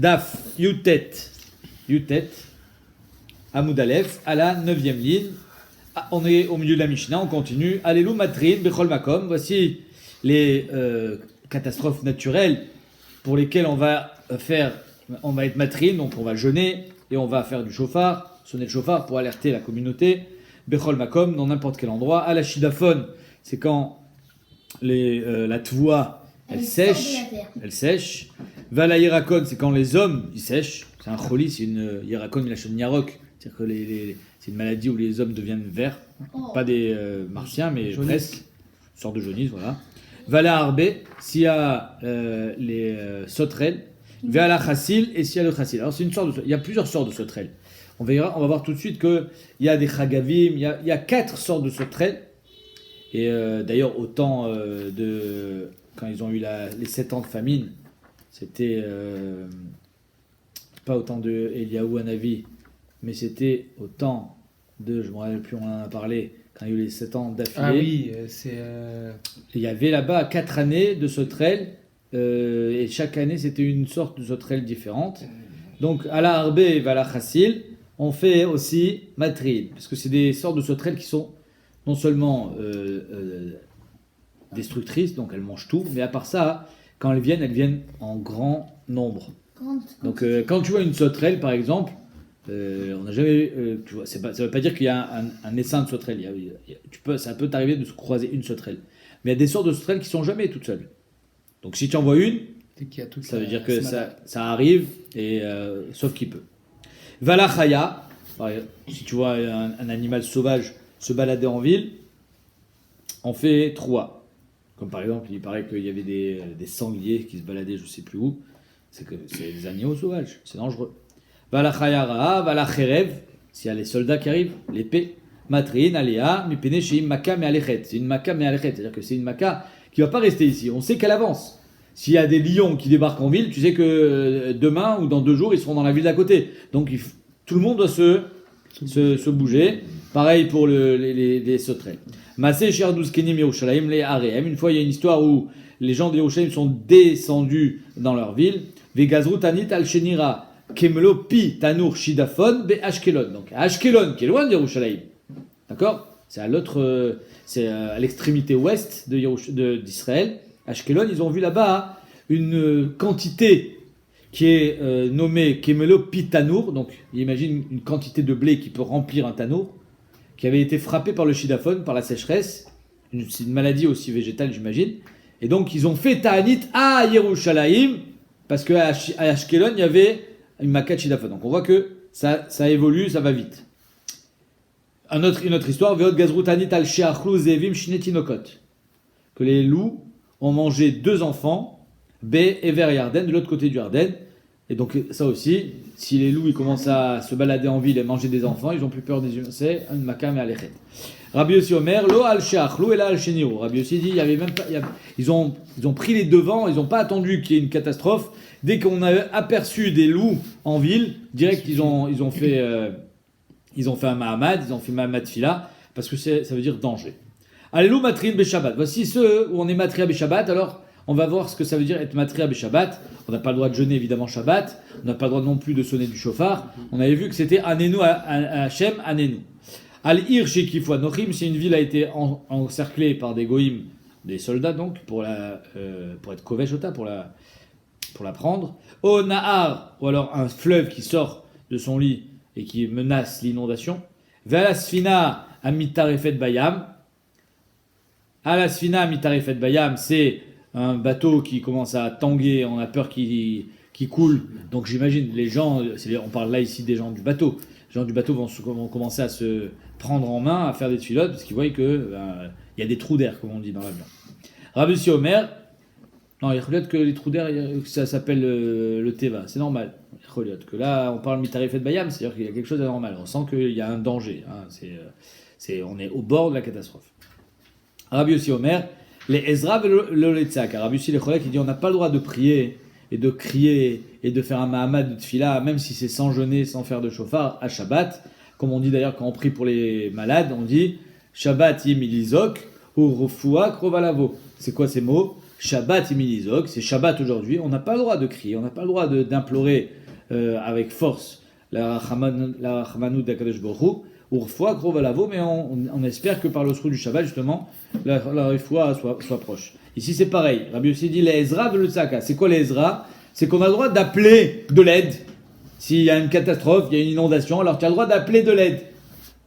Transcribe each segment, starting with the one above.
Daf, Yutet, Hamoud Aleph, à la 9e ligne. On est au milieu de la Mishnah, on continue. Alelu matrin, bechol makom. Voici les catastrophes naturelles pour lesquelles on va être matrin, donc on va jeûner et on va faire du chauffard, sonner le chauffard pour alerter la communauté. Bechol makom, dans n'importe quel endroit. À la shidaphone, c'est quand la tvoua, elle sèche. Vala yirakon, c'est quand les hommes, ils sèchent. C'est un choli, c'est une yirakon, il achète yarok. C'est-à-dire que c'est une maladie où les hommes deviennent verts. Pas des martiens, mais jaunisse. Presque. Une sorte de jaunisse, voilà. Vala arbe, s'il y a les sauterelles. Vala chassil, et s'il y a le chassil. Alors, il y a plusieurs sortes de sauterelles. On va voir tout de suite qu'il y a des chagavim, il y a 4 sortes de sauterelles. Et d'ailleurs, au temps quand ils ont eu les 7 ans de famine, c'était pas au temps de Eliaou Hanavi, mais c'était au temps de, je ne me rappelle plus, on en a parlé, quand il y a eu les 7 ans d'affilée. Ah oui, Il y avait là-bas 4 années de sauterelles, et chaque année c'était une sorte de sauterelle différente. Donc, à la harbe et à la chassil, on fait aussi matrid, parce que c'est des sortes de sauterelles qui sont non seulement destructrices, donc elles mangent tout, mais à part ça, quand elles viennent en grand nombre. Donc quand tu vois une sauterelle, par exemple, on n'a jamais, tu vois, ça ne veut pas dire qu'il y a un essaim de sauterelles. Ça peut t'arriver de se croiser une sauterelle, mais il y a des sortes de sauterelles qui sont jamais toutes seules. Donc si tu en vois une, ça veut dire que ça arrive, et sauf qu'il peut. Valachaya, si tu vois un animal sauvage se balader en ville, on fait 3. Comme par exemple, il paraît qu'il y avait des sangliers qui se baladaient je ne sais plus où. C'est des animaux sauvages, c'est dangereux. Valachayara, valacherev, s'il y a les soldats qui arrivent, l'épée. Matrin, aléa, mipene sheim maka me'alechet. C'est une maka me'alechet, c'est-à-dire que c'est une maka qui ne va pas rester ici. On sait qu'elle avance. S'il y a des lions qui débarquent en ville, tu sais que demain ou dans 2 jours, ils seront dans la ville d'à côté. Donc tout le monde doit se bouger. Pareil pour les sauterelles. Masé Sherdous Kenim Yerushalayim les Arehem. Une fois, il y a une histoire où les gens de Yerushalayim sont descendus dans leur ville. Vegazru Tanit al-Shenira Kemelo Pi Tanur Shidafon Be Ashkelon. Donc à Ashkelon, qui est loin de Yerushalayim. D'accord? C'est à l'extrémité ouest d'Israël. Ashkelon, ils ont vu là-bas une quantité qui est nommée Kemelo Pi Tanur. Donc imagine une quantité de blé qui peut remplir un tanour, qui avait été frappé par le shidaphone, par la sécheresse. C'est une maladie aussi végétale, j'imagine. Et donc, ils ont fait ta'anit à Yerushalayim, parce qu'à Ashkelon, il y avait une maca de shidaphone. Donc, on voit que ça évolue, ça va vite. Une autre histoire, Veot gazrut ta'anit al she'achlu zevim shnetinokot. Que les loups ont mangé 2 enfants, B et vers Yarden, de l'autre côté du Yarden. Et donc ça aussi, si les loups ils commencent à se balader en ville et manger des enfants, ils ont plus peur des humains. C'est un makam et alechet. Rabbi Yossi Omer, lo al she'achlu et la al sheniru. Rabbi Yossi dit, il y avait même pas, ils ont pris les devants, ils n'ont pas attendu qu'il y ait une catastrophe. Dès qu'on a aperçu des loups en ville, direct ils ont fait un mahamad, ils ont fait mahamad fila, parce que ça veut dire danger. Alelu matrin beshabbat. Voici ceux où on est matria beshabbat. Alors on va voir ce que ça veut dire être matria beshabbat. On n'a pas le droit de jeûner évidemment Shabbat. On n'a pas le droit non plus de sonner du chauffard. On avait vu que c'était Anenu Hachem, Anenu. Al-Ir Shekifou Anochim, si une ville a été encerclée par des goïms, des soldats donc, pour être Koveshota, pour la prendre. O Nahar, ou alors un fleuve qui sort de son lit et qui menace l'inondation. Ve'alasfina Amitarefet Bayam. Alasfina Amitarefet Bayam, c'est un bateau qui commence à tanguer, on a peur qu'il coule. Donc j'imagine, les gens, on parle là ici des gens du bateau. Les gens du bateau vont commencer à se prendre en main, à faire des filotes, parce qu'ils voient qu'il y a des trous d'air, comme on dit dans l'avion. Rabbi Yossi Omer, non, il y a que les trous d'air, ça s'appelle le Teva, c'est normal. Il y a que là, on parle mitarefet bayam, c'est-à-dire qu'il y a quelque chose d'anormal. On sent qu'il y a un danger. Hein, on est au bord de la catastrophe. Rabbi Yossi Omer, les Ezra le Letzak. Rabbi Yossi Lecholek, il dit on n'a pas le droit de prier et de crier et de faire un mahamad de tfila, même si c'est sans jeûner, sans faire de chauffard, à Shabbat. Comme on dit d'ailleurs quand on prie pour les malades, on dit Shabbat yim ilizok ou refoua krovalavo. C'est quoi ces mots? Shabbat Iminizok, c'est Shabbat aujourd'hui, on n'a pas le droit de crier, on n'a pas le droit d'implorer avec force la Rachmanou d'Akadosh Baruch Hu, ou Refoua, Krovalavo, mais on espère que par le trou du Shabbat, justement, la Refoua soit proche. Ici, c'est pareil. Rabbi Yossi dit les Ezra le Tzaka. C'est quoi les Ezra? C'est qu'on a le droit d'appeler de l'aide. S'il y a une catastrophe, il y a une inondation, alors tu as le droit d'appeler de l'aide.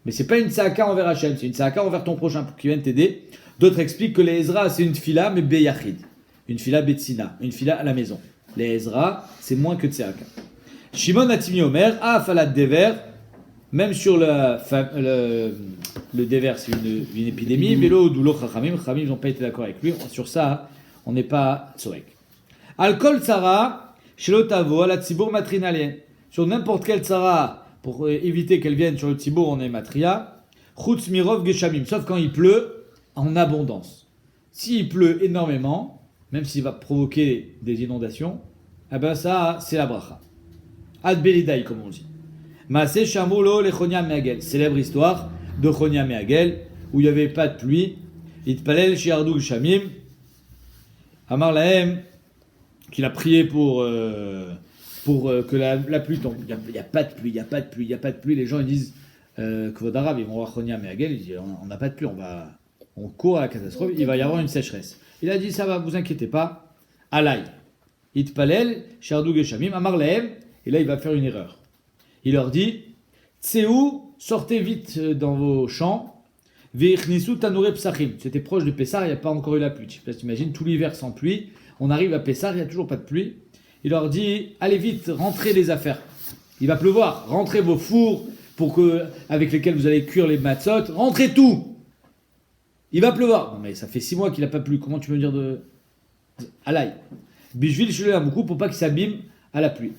Mais c'est pas une Tzaka envers Hachem, c'est une Tzaka envers ton prochain pour qu'il vienne t'aider. D'autres expliquent que les Ezra, c'est une fila, mais Beyachid. Une fila Betsina, une fila à la maison. Les Ezra, c'est moins que Tzaka. Shimon Hatimi Omer, Falat Dever, même sur le dévers, c'est une épidémie, mais l'eau d'Oulo Chachamim, ils n'ont pas été d'accord avec lui. Sur ça, on n'est pas Sorek. Alkol Tzara, Shelotavo, Alat Tzibour Matrinalien. Sur n'importe quel Tzara, pour éviter qu'elle vienne sur le Tzibour, on est Matria. Chutz Mirov Geshamim, sauf quand il pleut en abondance. S'il pleut énormément, même s'il va provoquer des inondations, eh ben ça, c'est la bracha. Ad Belidaï, comme on dit. Maaseh Shamulo le Chonia Meagel. Célèbre histoire de Chonia Meagel, où il n'y avait pas de pluie. Itpalel Shiardou Shamim. Amar Lahem, qu'il a prié pour que la pluie tombe. Il n'y a pas de pluie, il n'y a pas de pluie, il n'y a pas de pluie. Les gens ils disent Kvodarav, ils vont voir Chonia Meagel. Ils disent on n'a pas de pluie, on court à la catastrophe, il va y avoir une sécheresse. Il a dit ça va, vous inquiétez pas. Alay. Itpalel Shiardou Geshamim. Amar Lahem. Et là, il va faire une erreur. Il leur dit Tseou, sortez vite dans vos champs. Ve'chnisu tanure psachim. C'était proche de Pessah, il n'y a pas encore eu la pluie. Je sais pas si tu imagines, tout l'hiver sans pluie. On arrive à Pessah, il n'y a toujours pas de pluie. Il leur dit allez vite, rentrez les affaires. Il va pleuvoir. Rentrez vos fours avec lesquels vous allez cuire les matzot. Rentrez tout. Il va pleuvoir. Non, mais ça fait 6 mois qu'il n'a pas plu. Comment tu veux me dire de. Alay. Bishvil shelo beaucoup pour pas qu'il s'abîme à la pluie.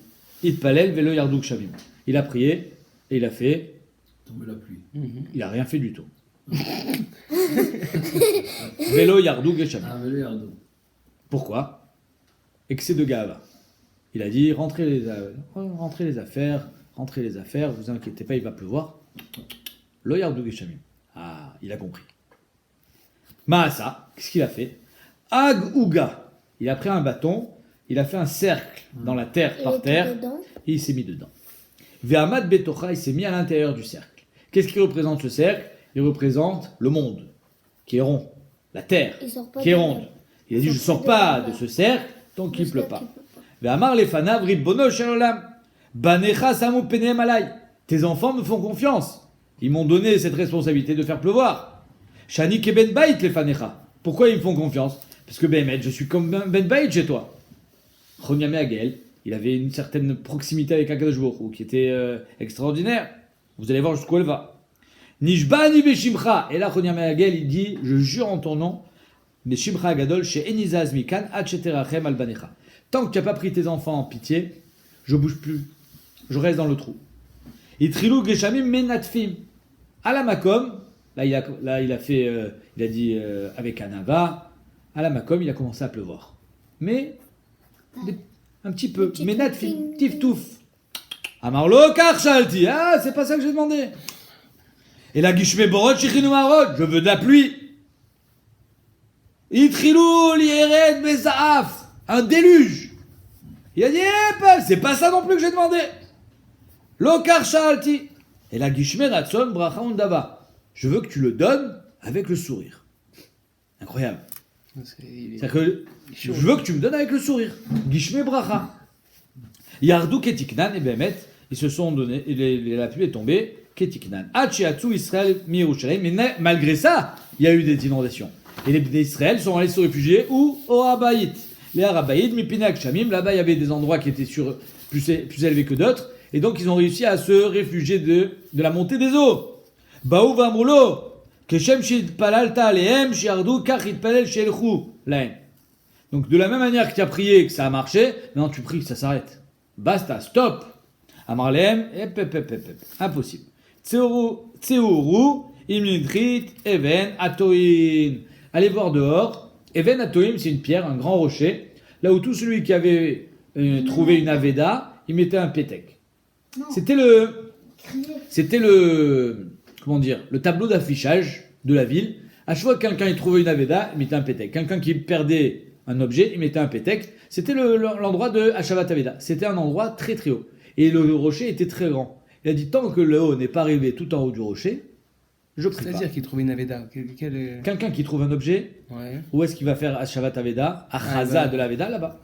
Itpalel velo yardouk shavim. Il a prié et il a fait tomber la pluie. Il a rien fait du tout. Velo yardouk shavim. Ah, velo yardouk. Pourquoi? Excès de gava. Il a dit rentrez les affaires, vous inquiétez pas, il va pleuvoir. Lo yardouk shavim. Ah, il a compris. Maasa, qu'est-ce qu'il a fait? Ag uga. Il a pris un bâton. Il a fait un cercle dans la terre, par terre, et il s'est mis dedans. Ve'amad betocha, il s'est mis à l'intérieur du cercle. Qu'est-ce qui représente ce cercle? Il représente le monde, qui est rond, la terre, qui est ronde. Il a dit, je ne sors pas de ce cercle tant qu'il ne pleut pas. Ve'amar lefanav ribbono shel olam, banecha samu penehem alay. Tes enfants me font confiance. Ils m'ont donné cette responsabilité de faire pleuvoir. Shani keben bait lefanecha. Pourquoi ils me font confiance? Parce que Béhémet, je suis comme Ben Bait chez toi. Chonia Meagel, il avait une certaine proximité avec Akadosh Baruch Hu qui était extraordinaire. Vous allez voir jusqu'où elle va. Nishba ni beshimcha. Et là, Chonia Meagel, il dit, je jure en ton nom, beshimcha gadol chez Enizaz mikan atcheterachem albanecha. Tant que tu n'as pas pris tes enfants en pitié, je bouge plus. Je reste dans le trou. Itrilou geshamim menatfim. À la makom, là il a fait, il a dit avec Anava, à la makom, il a commencé à pleuvoir. Mais un petit peu. Menat tiftouf. Amarlo karchalti. Ah, c'est pas ça que j'ai demandé. Et la gishme borot shichinu marot. Je veux de la pluie. Itrilou lieret bezaaf. Un déluge. Il a dit, c'est pas ça non plus que j'ai demandé. Lo karchalti. Et la gishme ratson bracha undava. Je veux que tu le donnes avec le sourire. Incroyable. C'est-à-dire que je veux que tu me donnes avec le sourire. Gishme bracha. Yardou ketiknan et Béhémet, ils se sont donnés, la pluie est tombée, ketiknan. Hachiatsu Israël mi Yerushalayim, mais malgré ça, il y a eu des inondations. Et les Bnei Israël sont allés se réfugier où? Au Arabaït. Les Arabaït, Mipinak Shamim, là-bas il y avait des endroits qui étaient plus élevés que d'autres, et donc ils ont réussi à se réfugier de la montée des eaux. Baou Vamrulo. Donc de la même manière que tu as prié et que ça a marché, maintenant tu pries que ça s'arrête. Basta, stop. Amarlem, impossible. Tseoru, imnidrit, even, atoin. Allez voir dehors. Even atoim, c'est une pierre, un grand rocher, là où tout celui qui avait trouvé une aveda, il mettait un pétek. C'était le tableau d'affichage de la ville. À chaque fois que quelqu'un y trouvait une aveda, il mettait un pétek. Quelqu'un qui perdait un objet, il mettait un pétec. C'était l'endroit de Hashavat Aveda. C'était un endroit très très haut. Et le rocher était très grand. Il a dit, tant que le haut n'est pas arrivé tout en haut du rocher, je prie pas. C'est-à-dire qu'il trouvait une Aveda. Quelqu'un qui trouve un objet, où est-ce qu'il va faire Hashavat Aveda, Achaza de l'Aveda, là-bas.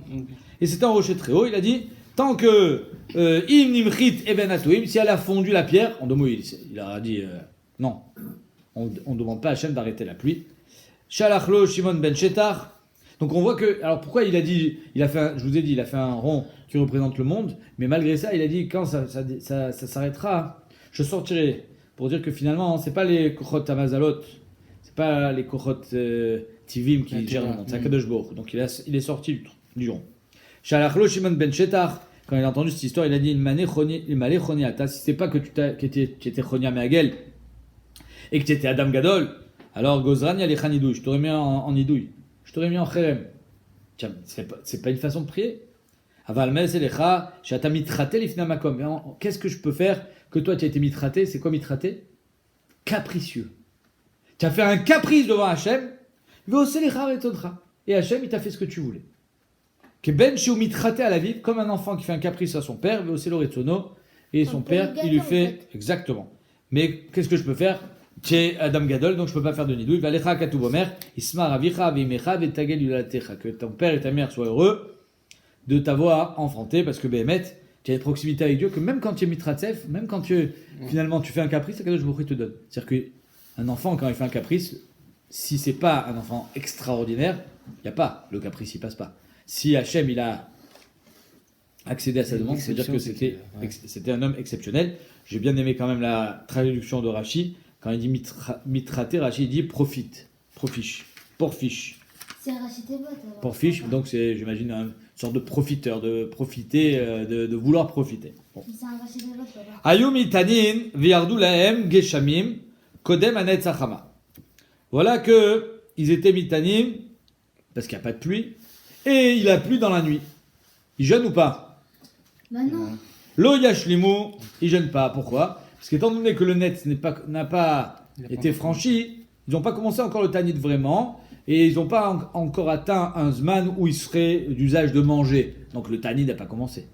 Et c'était un rocher très haut. Il a dit, tant que Im Nimchit Eben Atoim, si elle a fondu la pierre, en deux mots, il a dit, non, on ne demande pas à Hachem d'arrêter la pluie. Shalachlo Shimon ben Shetar. Donc on voit que, alors pourquoi il a dit, je vous ai dit, il a fait un rond qui représente le monde, mais malgré ça, il a dit, quand ça s'arrêtera, je sortirai. Pour dire que finalement, c'est pas les Kochot Amazalot, c'est pas les Kochot Tivim qui gèrent le monde, c'est Akadosh Baruch. Donc il est sorti du rond. Shalachlo Shimon ben Shetar, quand il a entendu cette histoire, il a dit, il m'a choni ata, si c'est pas que tu étais Chonia Meagel, et que tu étais Adam Gadol, alors Gozran Yalechan Idouille, je t'aurais mis en Idouille. Je t'aurais mis en Cherem. Tiens, c'est pas une façon de prier. Aval mes elecha, shata mitraté lifna makom. Qu'est-ce que je peux faire que toi tu as été mitraté? C'est quoi mitraté? Capricieux. Tu as fait un caprice devant Hachem, et Hachem il t'a fait ce que tu voulais. Que ben shou mitraté à la vie, comme un enfant qui fait un caprice à son père, et son père il lui fait exactement. Mais qu'est-ce que je peux faire? Chez Adam Gadol, donc je ne peux pas faire de nidouille. Valecha katuv omer, isma ravicha veimecha vetagel yulatecha. Que ton père et ta mère soient heureux de t'avoir enfanté, parce que Béhémet, tu as une proximité avec Dieu, que même quand tu es mitratsef, même quand finalement tu fais un caprice, c'est Kadosh Baruch Hu te donne. C'est-à-dire qu'un enfant, quand il fait un caprice, si c'est pas un enfant extraordinaire, il n'y a pas, le caprice il passe pas. Si Hachem il a accédé à sa demande, c'est-à-dire que c'était un homme exceptionnel. J'ai bien aimé quand même la traduction de Rashi. Quand il dit mitraté, Rashi dit profite, profiche, porfiche. C'est Rashi Tevot alors. Porfiche, donc c'est, j'imagine, une sorte de profiteur, de profiter, de vouloir profiter. Bon. C'est un Rashi Tevot là-bas. Ayum tanin viardu lahem geshamim kodem anet sachama. Voilà que ils étaient mitanim parce qu'il n'y a pas de pluie et il a plu dans la nuit. Ils jeûnent ou pas? Bah non. Lo yashlimu, ils jeûnent pas. Pourquoi? Parce qu'étant donné que le net n'a pas été franchi, ils n'ont pas commencé encore le Tanit vraiment, et ils n'ont pas encore atteint un Zman où il serait d'usage de manger. Donc le Tanit n'a pas commencé.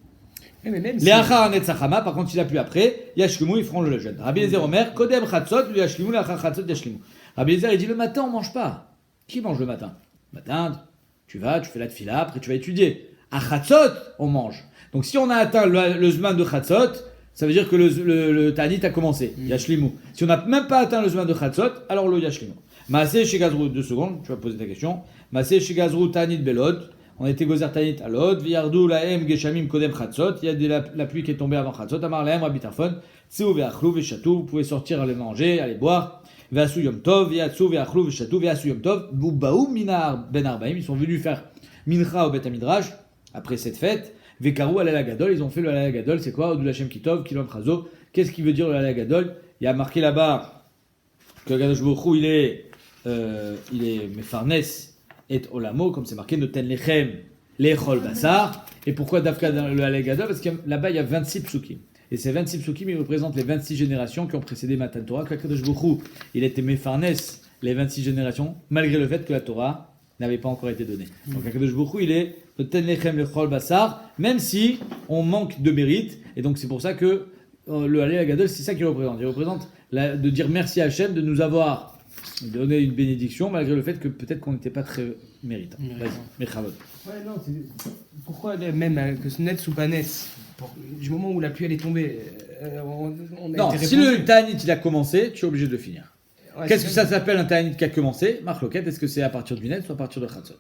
Les Achar Netzachama, par contre, il a plu après, Yashlimu, ils feront le jeûne. Rabbi Eliezer Omer, Kodem Chatzot, Yashlimu, Achar Chatzot, Yashlimu. Rabbi Eliezer, il dit le matin, on ne mange pas. Qui mange le matin? Le matin, tu fais la tfila, après tu vas étudier. À Chatzot, on mange. Donc si on a atteint le Zman de Chatzot, ça veut dire que le Tanit a commencé, Yashlimu. Si on n'a même pas atteint le Zman de Chatzot, alors le Yashlimu. Maaseh Shegazru, 2 secondes, tu vas poser ta question. Maaseh Shegazru Tanit Belod, on a été Gozer Tanit à Lod, Viardou Lahem Geshamim Kodem Chatzot, il y a de la pluie qui est tombée avant Chatzot, Amar Lahem Rabbi Tarfon, Tseu Ve'achlou Ve'chatou, vous pouvez sortir, aller manger, aller boire, Ve'asu Yom Tov, Ve'atsou Ve'achlou Ve'chatou, Ve'asu Yom Tov, Boubaou Minar Ben Arbaim, ils sont venus faire Mincha au Bet Midrash, après cette fête. Vekarou Alala Gadol, ils ont fait le Alala Gadol, c'est quoi? Odul Hashem Kitov, Kilom Chazo. Qu'est-ce qui veut dire le Alala Gadol? Il y a marqué là-bas que Kadosh Baruch Hu, il est Mefarnes et Olamo, comme c'est marqué Noten Lechem, Lechol Basar. Et pourquoi Dafka dans le Alala Gadol? Parce que là-bas, il y a 26 psukim. Et ces 26 psukim, ils représentent les 26 générations qui ont précédé Matan Torah. Kadosh Baruch Hu, il était Mefarnes, les 26 générations, malgré le fait que la Torah n'avait pas encore été donnée. Donc Kadosh Baruch Hu, il est même si on manque de mérite, et donc c'est pour ça que le Alel Gadol, c'est ça qu'il représente. Il représente de dire merci à Hachem de nous avoir donné une bénédiction, malgré le fait que peut-être qu'on n'était pas très méritant. Vas-y, Mechavot. Ouais, non, pourquoi même que ce net ou pas net, du moment où la pluie elle est tombée, on a non, été si le Ta'anit il a commencé, tu es obligé de le finir. Ouais, qu'est-ce que ça s'appelle un Ta'anit qui a commencé? Marc Loquette, est-ce que c'est à partir du net ou à partir de Chatzot?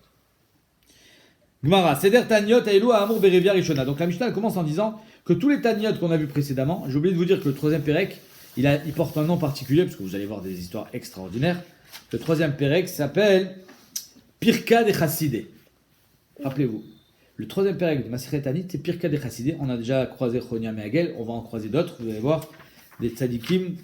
Gmara, Seder Taniot Aïlou Amour Berevia Rishona. Donc la Mishnah commence en disant que tous les Taniot qu'on a vus précédemment, j'ai oublié de vous dire que le troisième Pérec, il porte un nom particulier, parce que vous allez voir des histoires extraordinaires. Le troisième Pérec s'appelle Pirka de Chassidé. Rappelez-vous, le troisième Pérec de Masechet Tanit, c'est Pirka de Chassidé. On a déjà croisé Chonia Meagel, on va en croiser d'autres, vous allez voir, des tzadikim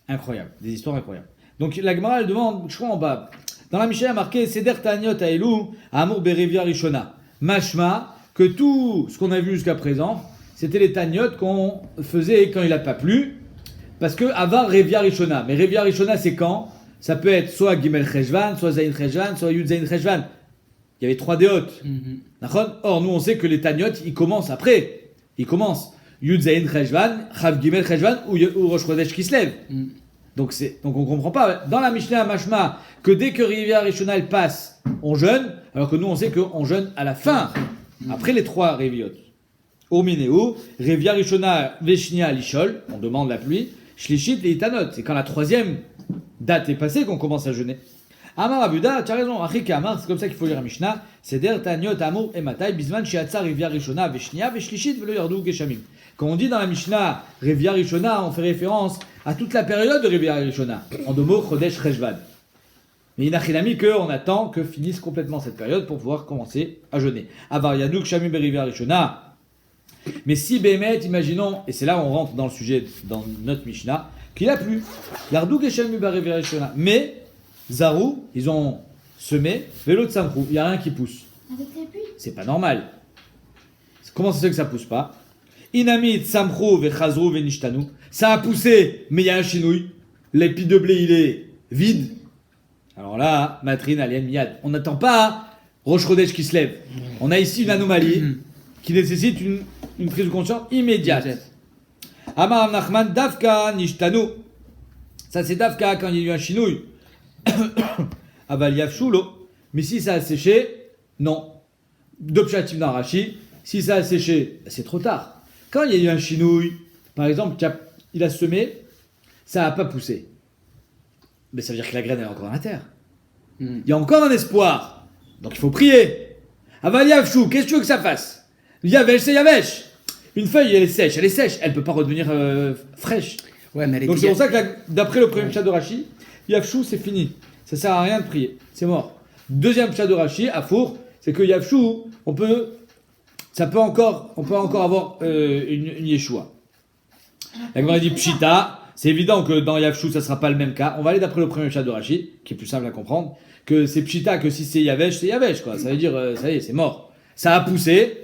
incroyables, des histoires incroyables. Donc la Gemara, elle demande, je crois en bas, dans la Mishnah, il y a marqué Seder Taniot Aïlou Amour Berevia Rishona. Mashma, que tout ce qu'on a vu jusqu'à présent, c'était les Taniot qu'on faisait quand il n'a pas plu, parce que avant Revia Rishona. Mais Revia Rishona, c'est quand? Ça peut être soit Gimel Cheshvan, soit Zayin Cheshvan, soit Yud Zayin Cheshvan. il y avait 3 déotes. D'accord. Or, nous, on sait que les Taniot, ils commencent après. Ils commencent. Yud Zayin Cheshvan, Chav Gimel Cheshvan ou Rosh Chodesh Kislev. Donc on comprend pas. Dans la Mishnah Mashma, que dès que Rivière Rishona elle passe, on jeûne, alors que nous, on sait qu'on jeûne à la fin, après les 3 Riviot. Omineu, Rivière Rishona Veshnia Lishol, on demande la pluie, Shlishit et Itanot. C'est quand la 3e date est passée qu'on commence à jeûner. Amar Abuda, tu as raison, Achik Amar, c'est comme ça qu'il faut lire la Mishnah. C'est Der Taniot Amur et Matai, Bisman Shiatsa Rivière Rishona Veshnia Veshlishit Velo Yardu Geshamim. Quand on dit dans la Mishnah Rivière Rishona, on fait référence à toute la période de Rivière Rishona, en 2 mots Chodesh Cheshvan. Mais Inachilami qu'on attend que finisse complètement cette période pour pouvoir commencer à jeûner. Avar Yaduk Shamim Rivière Rishona. Mais si Bémet, imaginons, et c'est là où on rentre dans le sujet, dans notre Mishnah, qu'il a plu. Yardou Geshem Rivière Rishona. Mais Zarou, ils ont semé, vélo de Samkrou, il n'y a rien qui pousse. Avec la pluie. C'est pas normal. Comment ça se fait que ça pousse pas? Inamit Samkrou Vechazrou Venishtanu. Ça a poussé, mais il y a un chinouille. L'épi de blé, il est vide. Alors là, Matrine, Alien, Miyad. On n'attend pas Rosh Chodesh qui se lève. On a ici une anomalie qui nécessite une prise de conscience immédiate. Amar Nachman Davka Nishtanu. Ça c'est Davka quand il y a eu un chinouille. Aval Yavshulo. Mais si ça a séché, non. Dopchatim Narashi. Si ça a séché, c'est trop tard. Quand il y a eu un chinouille, par exemple, il a semé, ça n'a pas poussé. Mais ça veut dire que la graine est encore dans la terre. Il y a encore un espoir. Donc il faut prier. Aval Yavshu, qu'est-ce que tu veux que ça fasse? Yavesh, c'est Yavesh. Une feuille, elle est sèche, elle peut pas redevenir fraîche. Ouais, mais donc c'est pour ça que d'après le premier pshat de Rashi, Yavshu c'est fini. Ça sert à rien de prier, c'est mort. Deuxième pshat de Rashi, à Four, c'est que Yavshu, on peut encore avoir une Yeshua. La Gemara dit Pshita, c'est évident que dans Yavshu ça sera pas le même cas. On va aller d'après le premier pshat de Rashi, qui est plus simple à comprendre, que c'est Pshita, que si c'est Yavesh quoi. Ça veut dire, ça y est, c'est mort. Ça a poussé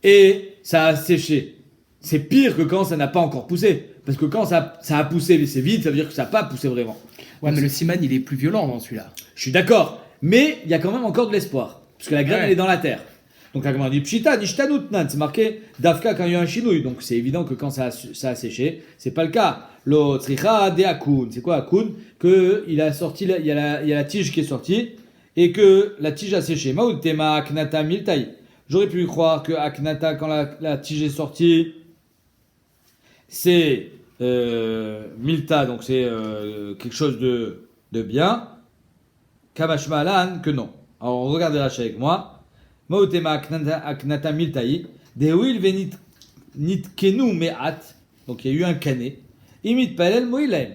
et ça a séché. C'est pire que quand ça n'a pas encore poussé. Parce que quand ça a poussé, mais c'est vide, ça veut dire que ça n'a pas poussé vraiment. Ouais, mais le siman, il est plus violent dans celui-là. Je suis d'accord. Mais il y a quand même encore de l'espoir. Parce que la graine, elle est dans la terre. Donc la Gemara dit Pshita, Nishtanutnan. C'est marqué Davka quand il y a eu un chinouille. Donc c'est évident que quand ça a séché, c'est pas le cas. Lo Tzricha de Akun. C'est quoi Akun? Il a sorti, il y a la tige qui est sortie. Et que la tige a séché. Maoutema Aknata Miltai. J'aurais pu croire que Aknata, quand la tige est sortie, c'est Milta, donc c'est quelque chose de bien. Kamashmalan, que non. Alors regardez Rashi avec moi. Maotema Aknata Miltai, Deuil Venit Nitkenu Meat, donc il y a eu un canet. Imit Palel Moïlaim.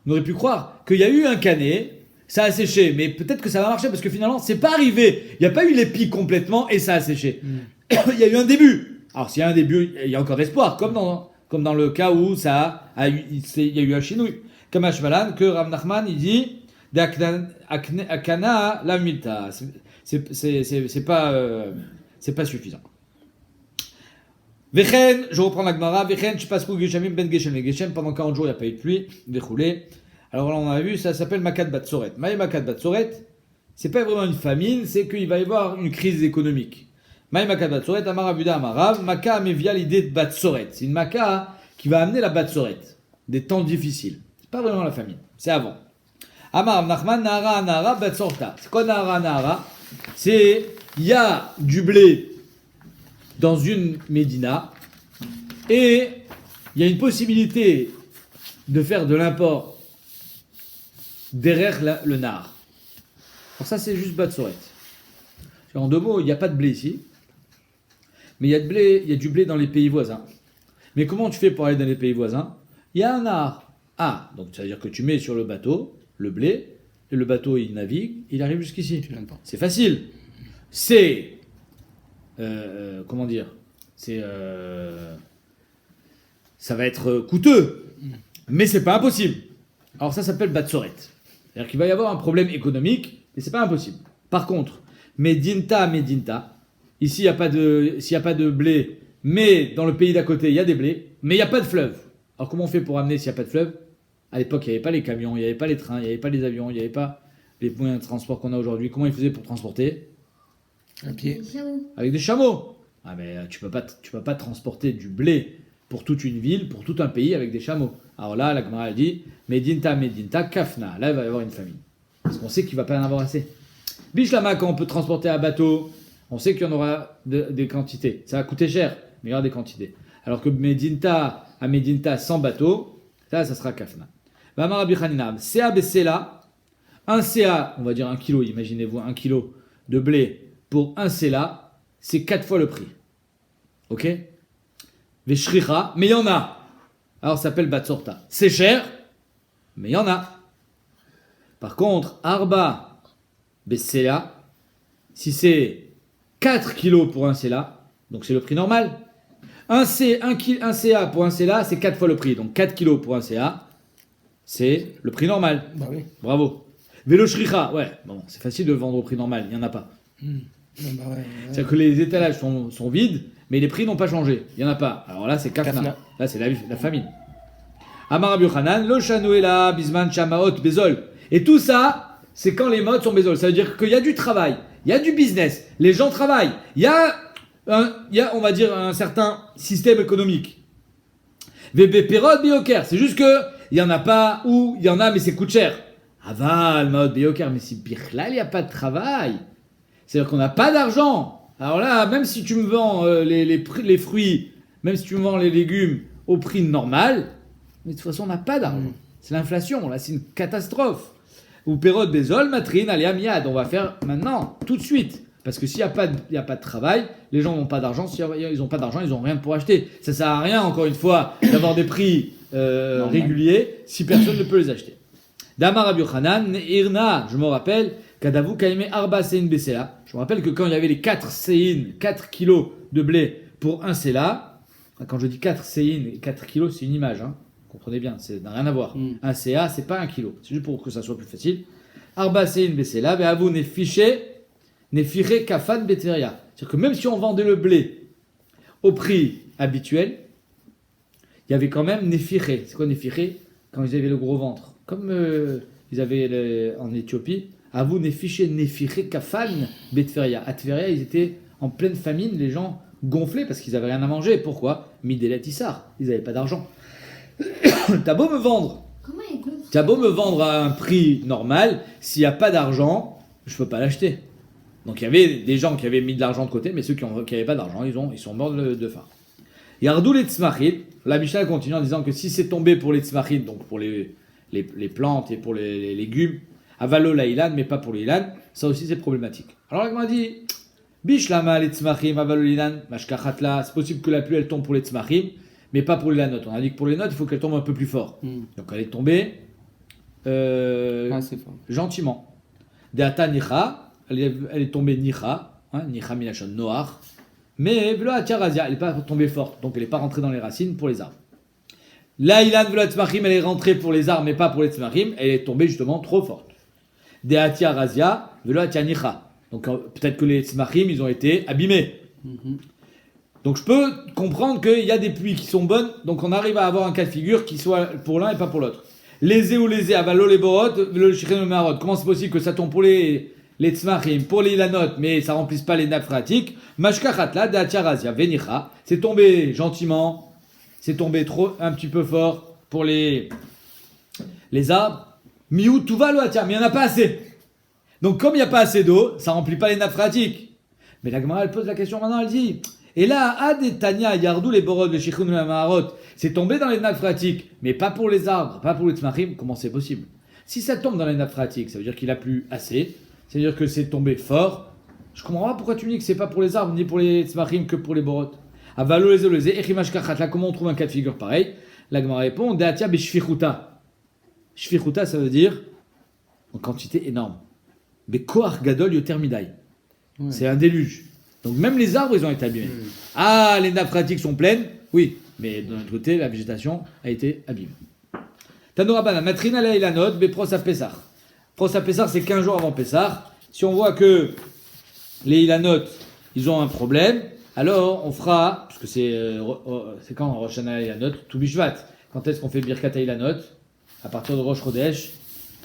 On aurait pu croire qu'il y a eu un canet. Ça a séché, mais peut-être que ça va marcher parce que finalement, c'est pas arrivé. Il n'y a pas eu l'épi complètement et ça a séché. Il y a eu un début. Alors, s'il y a un début, il y a encore espoir, comme dans le cas où il y a eu un chinouille. Comme Ashmalan, que Rav Nachman, il dit Akana la milta. C'est pas suffisant. Vechen, je reprends la Gemara. Vechen, je passe pour Geshamim ben Geshem et Geshem. Pendant 40 jours, il n'y a pas eu de pluie. Déroulé. Alors là, on a vu, ça s'appelle Makat Batsoret. Makat Batsoret, c'est pas vraiment une famine, c'est qu'il va y avoir une crise économique. Makat Batsoret, Amar Abuda Amarav, Maka Mevia l'idée de Batsoret. C'est une Maka qui va amener la Batsoret. Des temps difficiles. C'est pas vraiment la famine, c'est avant. Amar Nachman, Nahara Batsorta. C'est quoi Nahara? C'est, il y a du blé dans une Médina et il y a une possibilité de faire de l'import derrière le nar. Alors ça c'est juste Batsoret. En 2 mots, il n'y a pas de blé ici, mais il y a du blé dans les pays voisins. Mais comment tu fais pour aller dans les pays voisins? Il y a un nar. Ah, donc ça veut dire que tu mets sur le bateau le blé, et le bateau il navigue, il arrive jusqu'ici. C'est facile. C'est comment dire? Ça va être coûteux, mais c'est pas impossible. Alors ça s'appelle Batsoret. C'est-à-dire qu'il va y avoir un problème économique, mais c'est pas impossible. Par contre, Medinta, ici s'il n'y a pas de blé, mais dans le pays d'à côté il y a des blés, mais il n'y a pas de fleuve. Alors comment on fait pour amener s'il n'y a pas de fleuve? À l'époque il n'y avait pas les camions, il n'y avait pas les trains, il n'y avait pas les avions, il n'y avait pas les moyens de transport qu'on a aujourd'hui. Comment ils faisaient pour transporter? Un pied. Les chameaux. Avec des chameaux. Ah mais tu peux pas transporter du blé pour toute une ville, pour tout un pays avec des chameaux. Alors là, la Gemara dit Medinta, Kafna. Là, il va y avoir une famine. Parce qu'on sait qu'il va pas y en avoir assez. Bishlama, quand on peut transporter à bateau, on sait qu'il y en aura des quantités. Ça va coûter cher, mais il y aura des quantités. Alors que à Medinta sans bateau, ça sera Kafna. Vamar Rabbi Chanina, CA Bessela, un CA, on va dire 1 kilo, imaginez-vous 1 kilo de blé pour un CA, c'est 4 fois le prix. Ok? Veshricha, mais il y en a. Alors ça s'appelle Batsorta. C'est cher, mais il y en a. Par contre, Arba Bessela, si c'est 4 kilos pour un CA, donc c'est le prix normal. Un CA pour un CA, c'est 4 fois le prix. Donc 4 kilos pour un CA, c'est le prix normal. Bah oui. Bravo. Vélo Shricha, ouais, bon, c'est facile de le vendre au prix normal, il n'y en a pas. Non, bah ouais. C'est-à-dire que les étalages sont vides, mais les prix n'ont pas changé. Il n'y en a pas. Alors là, c'est Kafna. Kafna. Là, c'est la famine. Amar Rabbi Yochanan, Lo Shanoela, Bisman, Shamaot, Bezol. Et tout ça, c'est quand les modes sont Bezol. Ça veut dire qu'il y a du travail, il y a du business, les gens travaillent, il y a, on va dire, un certain système économique. VB Perod, Bioker. C'est juste que il n'y en a pas, ou il y en a, mais ça coûte cher. Aval, Maot, Bioker. Mais si Birlal, il n'y a pas de travail. C'est-à-dire qu'on n'a pas d'argent. Alors là, même si tu me vends les fruits, même si tu me vends les légumes au prix normal, mais de toute façon, on n'a pas d'argent. C'est l'inflation, là, c'est une catastrophe. Ou Pérode Bézol, Matrine, allez, Amiad, on va faire maintenant, tout de suite. Parce que s'il n'y a pas de travail, les gens n'ont pas d'argent. S'ils n'ont pas d'argent, ils n'ont rien pour acheter. Ça ne sert à rien, encore une fois, d'avoir des prix réguliers si personne ne peut les acheter. Damar Rabbi Yochanan, Irna, je me rappelle, Kadavu Kaime Arba Sein Besela. Je me rappelle que quand il y avait les 4 séines, 4 kilos de blé pour un Sela, quand je dis 4 séines et 4 kilos, c'est une image, hein. Comprenez bien, ça n'a rien à voir. Un CA, c'est pas 1 kilo. C'est juste pour que ça soit plus facile. Arba Sein Besela, Beavu Nefire Kafan Beteria. C'est-à-dire que même si on vendait le blé au prix habituel, il y avait quand même Nefire. C'est quoi Nefire? Quand ils avaient le gros ventre. Comme ils avaient en Éthiopie, Avou Nefiche Nefire Kafan Betferia. À Tveria, ils étaient en pleine famine, les gens gonflés parce qu'ils n'avaient rien à manger. Pourquoi? Midelet Issar. Ils n'avaient pas d'argent. T'as beau me vendre. Comment il goûte? T'as beau me vendre à un prix normal, s'il n'y a pas d'argent, je peux pas l'acheter. Donc il y avait des gens qui avaient mis de l'argent de côté, mais ceux qui n'avaient pas d'argent, ils sont morts de faim. Yardou les tzmachid, la Mishnah continue en disant que si c'est tombé pour les tzmachid, donc pour les plantes et pour les légumes, avalo la ilan, mais pas pour les ilan, ça aussi c'est problématique. Alors là, on m'a dit, bishlama les tzmachim, avalo ilan, mashkachatla, c'est possible que la pluie elle tombe pour les tzmachim, mais pas pour les lanotes. On a dit que pour les notes, il faut qu'elle tombe un peu plus fort. Donc elle est tombée c'est fort. gentiment. Deata nicha, elle est tombée nicha, nicha minachon noir, mais velo atiarazia, elle n'est pas tombée forte, donc elle n'est pas rentrée dans les racines pour les arbres. La ilan velo tzmachim, elle est rentrée pour les arbres, mais pas pour les tzmachim, elle est tombée justement trop forte. Deatia razia, velo atia nicha. Donc peut-être que les tzmachim, ils ont été abîmés. Donc je peux comprendre qu'il y a des pluies qui sont bonnes, donc on arrive à avoir un cas de figure qui soit pour l'un et pas pour l'autre. Lésé ou lésé, avalo les borot, le shichen marot. Comment c'est possible que ça tombe pour les tzmachim, pour les lanot, mais ça remplisse pas les nappes phréatiques? Mashkachatla, da'atiarazia, venicha. C'est tombé gentiment, c'est tombé un petit peu fort pour les arbres. Miou, tout va l'oatia, mais il n'y en a pas assez. Donc comme il n'y a pas assez d'eau, ça remplit pas les nappes phréatiques. Mais la Gemara, elle pose la question maintenant, elle dit... Et là, Adetania, Yardou, les borod, les shichun, les maharot, c'est tombé dans les nappes phréatiques, mais pas pour les arbres, pas pour les tzmachim. Comment c'est possible? Si ça tombe dans les nappes phréatiques, ça veut dire qu'il a plu assez, ça veut dire que c'est tombé fort. Je comprends pas pourquoi tu me dis que c'est pas pour les arbres, ni pour les tzmachim, que pour les borod. Avalo les olezé, echimash kachat, là, comment on trouve un cas de figure pareil? La Gemara répond, Deatia beshfichuta. Shfichuta, ça veut dire en quantité énorme. Bekoach gadol yoter midai. C'est un déluge. Donc même les arbres, ils ont été abîmés. Ah, les nappes phréatiques sont pleines, oui, mais de l'autre côté, la végétation a été abîmée. Tanorabana, matrina la ilanot, bepros à Pessah. Pros à Pessah, c'est 15 jours avant Pessah. Si on voit que les ilanot, ils ont un problème, alors on fera, parce que c'est quand Rosh Hashanah ilanot, tout Bishvat. Quand est-ce qu'on fait Birkat ilanot? À partir de Rosh Chodesh,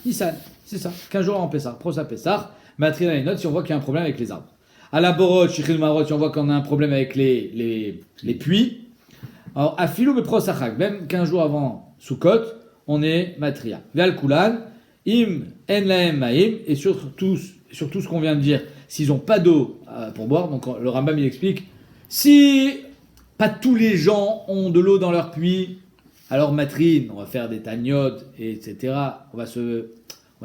Nissan, c'est ça, 15 jours avant Pessah. Pros à Pessah, matrina la ilanot, si on voit qu'il y a un problème avec les arbres. À la borot, shichil marot, si on voit qu'on a un problème avec les puits. Alors, afilou me prosachak, même 15 jours avant Sukkot, on est matria. Veal kulan, im en laem maim, et sur tout ce qu'on vient de dire, s'ils n'ont pas d'eau pour boire, donc le Rambam il explique, si pas tous les gens ont de l'eau dans leur puits, alors matrine, on va faire des tagnotes, etc. On va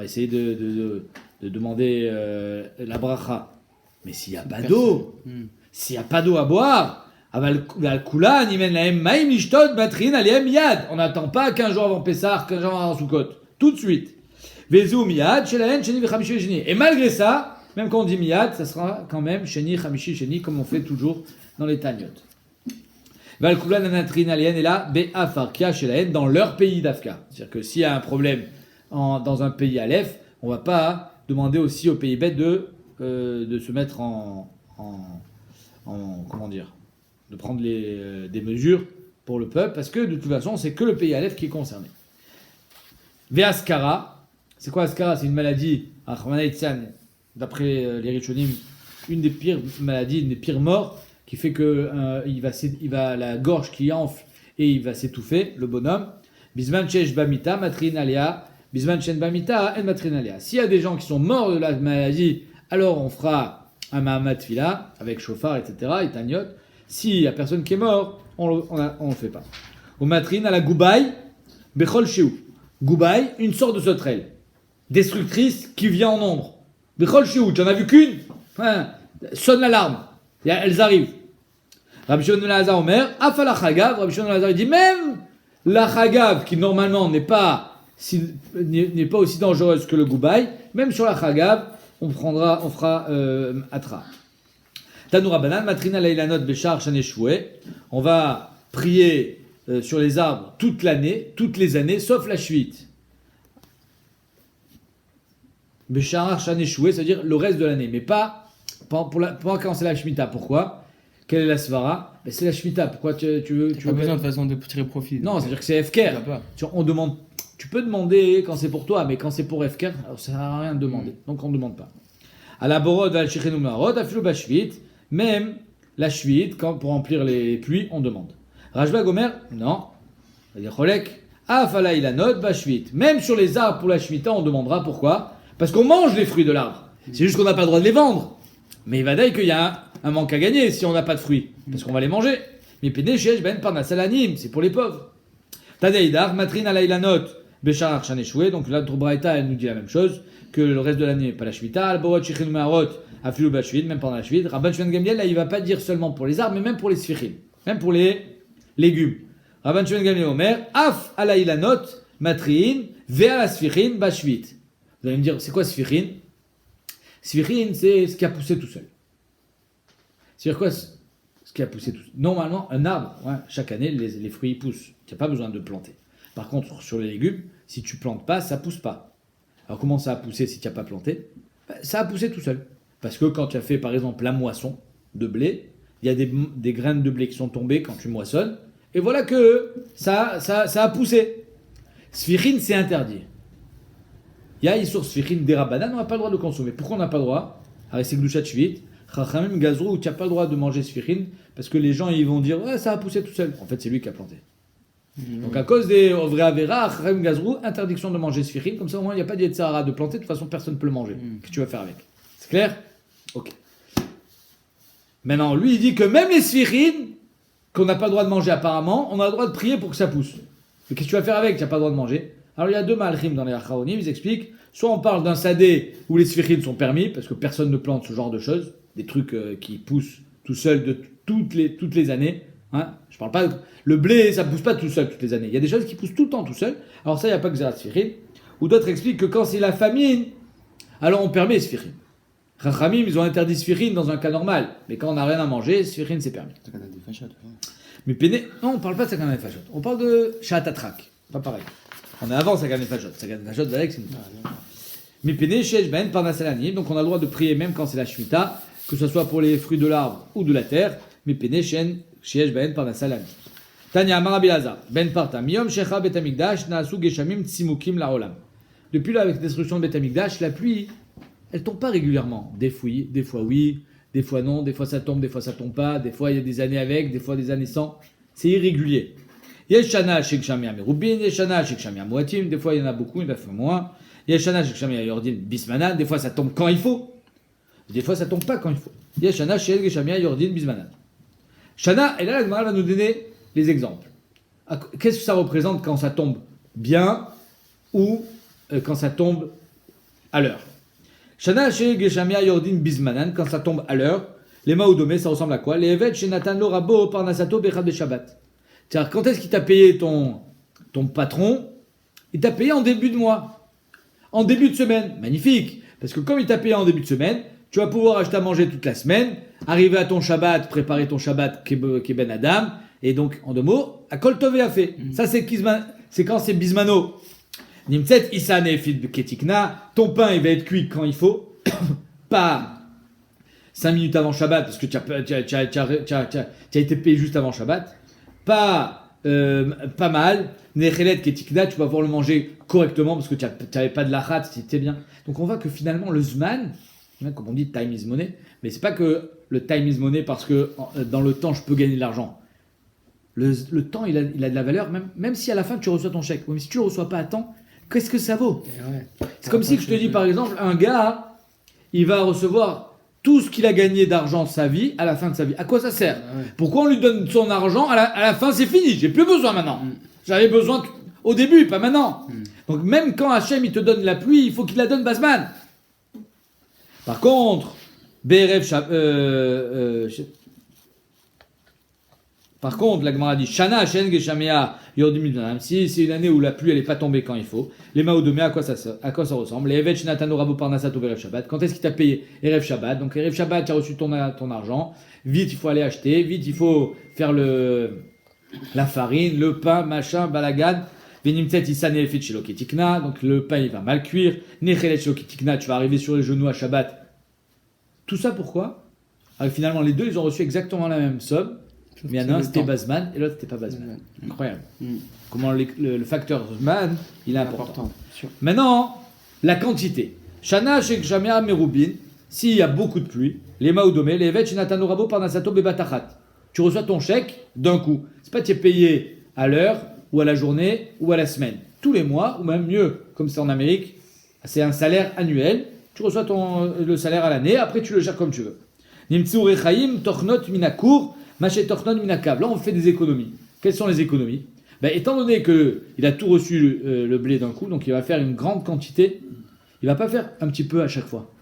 essayer de demander la bracha. Mais s'il n'y a pas d'eau, s'il n'y a pas d'eau à boire, on n'attend pas 15 jours avant Pessah, 15 jours avant Sukkot. Tout de suite. Et malgré ça, même quand on dit miyad, ça sera quand même sheni, chamishi, sheni, comme on fait toujours dans les tanyot. Et là, dans leur pays d'Afka. C'est-à-dire que s'il y a un problème dans un pays Aleph, on ne va pas demander aussi au pays bête de se mettre comment dire, de prendre des mesures pour le peuple, parce que de toute façon, c'est que le pays Aleph qui est concerné. Ve'askara, c'est quoi Askara? C'est une maladie, d'après les Rishonim, une des pires maladies, une des pires morts, qui fait que il va la gorge qui enfle et il va s'étouffer, le bonhomme. Bisman shesh bamita, matrin alia, bisman shen bamita, en matrin alia. S'il y a des gens qui sont morts de la maladie, alors on fera un mahamat fila, avec chauffard, etc., et tagnot. S'il y a personne qui est mort, on le fait pas. Au matrin à la goubaï, bechol sheou. Goubaï, une sorte de sauterelle, destructrice qui vient en nombre. Bechol sheou, tu en as vu qu'une? Sonne l'alarme, elles arrivent. Rabbi Shimon ben Elazar Omer, Afa la Chagav, Rabbi Shimon ben Elazar dit même la Chagav qui normalement n'est pas aussi dangereuse que le Goubaï, même sur la Chagav, on fera Atra. Tanoura Banan, Matrina Leilanot Beshar Shaneshoué, on va prier sur les arbres toute l'année, toutes les années, sauf la Shuit. Beshar Shaneshoué, c'est-à-dire le reste de l'année, mais pas quand c'est la Shemitah. Pourquoi? Quelle est la svara? Ben c'est la Shemitah. Pourquoi tu veux pas besoin de façon de tirer profit. Non, c'est-à-dire que c'est Efker. Tu peux demander quand c'est pour toi, mais quand c'est pour Efker, alors ça ne sert à rien de demander. Donc on ne demande pas. À la borod, al shichenu marot, afilu bashvit, même la shvit, pour remplir les puits, on demande. Rajba Gomer, non. C'est-à-dire Cholek, afala ilanot bashvit. Même sur les arbres pour la shvita, on demandera pourquoi? Parce qu'on mange les fruits de l'arbre. C'est juste qu'on n'a pas le droit de les vendre. Mais il va dire qu'il y a un manque à gagner si on n'a pas de fruits, parce qu'on va les manger. Mais péné shesh ben parnasalanim, c'est pour les pauvres. Tadeidar, matrin alaylanot, beshar shaneshoué, donc la Braïta, elle nous dit la même chose, que le reste de l'année, pas la shvita, al-borot shichenu marot, afilu bashvit, même pendant la shvit. Rabban Shimon Gamliel, là, il va pas dire seulement pour les arbres, mais même pour les sfichim, même pour les légumes. Rabban Shimon Gamliel Omer, af alaylanot, matrin, ve'a la sfichin, bashvit. Vous allez me dire, c'est quoi sfichin? Sfichin, c'est ce qui a poussé tout seul. C'est-à-dire quoi ce qui a poussé tout seul? Normalement, un arbre, chaque année, les fruits poussent. Tu n'as pas besoin de planter. Par contre, sur les légumes, si tu plantes pas, ça pousse pas. Alors comment ça a poussé si tu n'as pas planté? Ça a poussé tout seul. Parce que quand tu as fait, par exemple, la moisson de blé, il y a des graines de blé qui sont tombées quand tu moissonnes, et voilà que ça a poussé. Sfichin, c'est interdit. Il y a sur Sfichin des Rabbanan, on n'a pas le droit de le consommer. Pourquoi on n'a pas le droit? Alors c'est Glushat Shvit, Chachamim Gazrou, tu n'as pas le droit de manger Sfichin, parce que les gens ils vont dire ouais, ça a poussé tout seul. En fait, c'est lui qui a planté. Donc à cause des Ovrei Avera, Chachamim Gazrou, interdiction de manger Sfichin, comme ça au moins il n'y a pas de Yetzirah de planter, de toute façon personne ne peut le manger. Qu'est-ce que tu vas faire avec? C'est clair? Ok. Maintenant, lui il dit que même les Sfichin, qu'on n'a pas le droit de manger apparemment, on a le droit de prier pour que ça pousse. Mais qu'est-ce que tu vas faire avec? Tu n'as pas le droit de manger. Alors il y a deux malchim dans les Acharonim, ils expliquent, soit on parle d'un sadé où les sfichim sont permis, parce que personne ne plante ce genre de choses, des trucs qui poussent tout seul de toutes les années. Je parle pas, le blé ça pousse pas tout seul toutes les années, il y a des choses qui poussent tout le temps tout seul, alors ça il n'y a pas que Zerat Sfichim. Ou d'autres expliquent que quand c'est la famine, alors on permet Sfichim. Chachamim ils ont interdit Sfichim dans un cas normal, mais quand on n'a rien à manger, Sfichim c'est permis. Mais péné, non on parle pas de Sakana Fashot, on parle de Shatatrak, pas pareil. On est avant Sagan et Fajot. Sagan et Fajot, c'est une Mais péné, shesh ben parnasalanim. Donc on a le droit de prier même quand c'est la Shemitah, que ce soit pour les fruits de l'arbre ou de la terre. Mais péné, shesh ben parnasalanim. Tanya Marabi Lazar, ben parta. Miyom shecha betamikdash naasu geshamim tsimukim la olam. Depuis là, avec la destruction de Betamikdash, la pluie, elle tombe pas régulièrement. Des fois oui, des fois non, des fois ça tombe pas, des fois il y a des années avec, des fois des années sans. C'est irrégulier. Yeshana chez Kshamia Merubin, Yeshana chez Kshamia Moatim, des fois il y en a beaucoup, il y en a moins. Yeshana chez Kshamia Yordin Bismanan, des fois ça tombe quand il faut, des fois ça tombe pas quand il faut. Yeshana chez Kshamia Yordin Bismanan. Shana, et là la Gemara va nous donner les exemples. Qu'est-ce que ça représente quand ça tombe bien ou quand ça tombe à l'heure? Shana chez Geshamia Yordin Bismanan, quand ça tombe à l'heure, les Maoudomé, ça ressemble à quoi? Les Evet chez Nathan Lorabo Parnasato Bechad Shabbat. C'est-à-dire, quand est-ce qu'il t'a payé ton patron? Il t'a payé en début de mois, en début de semaine. Magnifique, parce que comme il t'a payé en début de semaine, tu vas pouvoir acheter à manger toute la semaine, arriver à ton Shabbat, préparer ton Shabbat qui est Ben Adam, et donc, en 2 mots, à Kol Tov et Afé. Ça, c'est quand c'est Bismano. Nimtset Issa Nefid Ketikna, ton pain il va être cuit quand il faut, pas 5 minutes avant Shabbat, parce que tu as été payé juste avant Shabbat, pas mal, Nechelet Ketikna, tu vas pouvoir le manger correctement, parce que tu n'avais pas de lachat, c'était bien. Donc on voit que finalement le Zman, comme on dit time is money, mais c'est pas que le time is money parce que dans le temps je peux gagner de l'argent. Le temps il a de la valeur, même si à la fin tu reçois ton chèque. Mais si tu le reçois pas à temps, qu'est-ce que ça vaut? C'est comme si je te dis par exemple, un gars, il va recevoir tout ce qu'il a gagné d'argent sa vie à la fin de sa vie. À quoi ça sert? Pourquoi on lui donne son argent à la fin? C'est fini, j'ai plus besoin maintenant. J'avais besoin au début, pas maintenant. Donc même quand Hachem il te donne la pluie, il faut qu'il la donne Basman. Par contre, par contre, la Gemara dit Shana Shen Geshamia Yordim. Si c'est une année où la pluie elle n'est pas tombée quand il faut, les Maoudomé, à quoi ça ressemble? Les Evet Shenatano Rabo Parnasato Erev Shabbat. Quand est-ce qu'il t'a payé? Erev Shabbat. Donc Erev Shabbat, tu as reçu ton argent. Vite, il faut aller acheter. Vite, il faut faire la farine, le pain, machin, balagan. Venimtet Isane Fit Shiloketikna. Donc le pain il va mal cuire. Nechelet Shiloketikna, tu vas arriver sur les genoux à Shabbat. Tout ça pourquoi? Alors finalement, les deux ils ont reçu exactement la même somme. Mais il y en a un c'était Basman et l'autre c'était pas Basman. Incroyable. Comment le facteur Zman il est important. Maintenant, la quantité. Shana Shek Jamia Merubin, s'il y a beaucoup de pluie, les Maoudomé, les Evet Shenatano Rabo Parnasato Bebatachat. Tu reçois ton chèque d'un coup. C'est pas que tu es payé à l'heure ou à la journée ou à la semaine. Tous les mois, ou même mieux, comme c'est en Amérique, c'est un salaire annuel. Tu reçois le salaire à l'année, après tu le gères comme tu veux. Nimtsu Rechaim Tochnot Minakur. Là, on fait des économies. Quelles sont les économies? Étant donné qu'il a tout reçu le blé d'un coup, donc il va faire une grande quantité, il ne va pas faire un petit peu à chaque fois.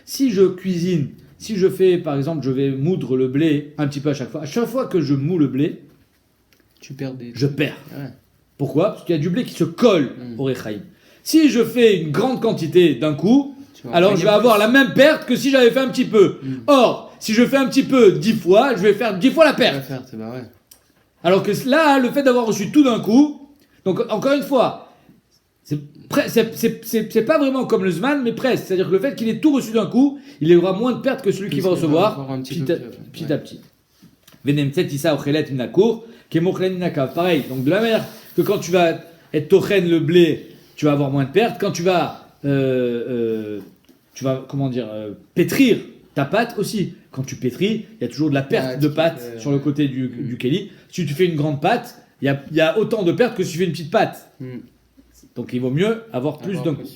Si je cuisine, si je fais, par exemple, je vais moudre le blé un petit peu à chaque fois que je moule le blé, je perds. Ouais. Pourquoi? Parce qu'il y a du blé qui se colle au Rechaim. Si je fais une grande quantité d'un coup, alors je vais avoir la même perte que si j'avais fait un petit peu. Or, si je fais un petit peu 10 fois, je vais faire 10 fois la perte. Alors que là, le fait d'avoir reçu tout d'un coup, donc encore une fois, c'est pas vraiment comme le Zman, mais presque. C'est-à-dire que le fait qu'il ait tout reçu d'un coup, il aura moins de pertes que celui qui va recevoir petit à petit. Venemtset Issa Ochelet Minakur, Kemochlen Minakav. Pareil, donc de la manière que quand tu vas être tochen le blé, tu vas avoir moins de pertes. Quand tu vas pétrir ta pâte aussi. Quand tu pétris, il y a toujours de la perte de pâte sur le côté du kéli. Si tu fais une grande pâte, il y a autant de pertes que si tu fais une petite pâte. Donc il vaut mieux avoir plus d'un coup.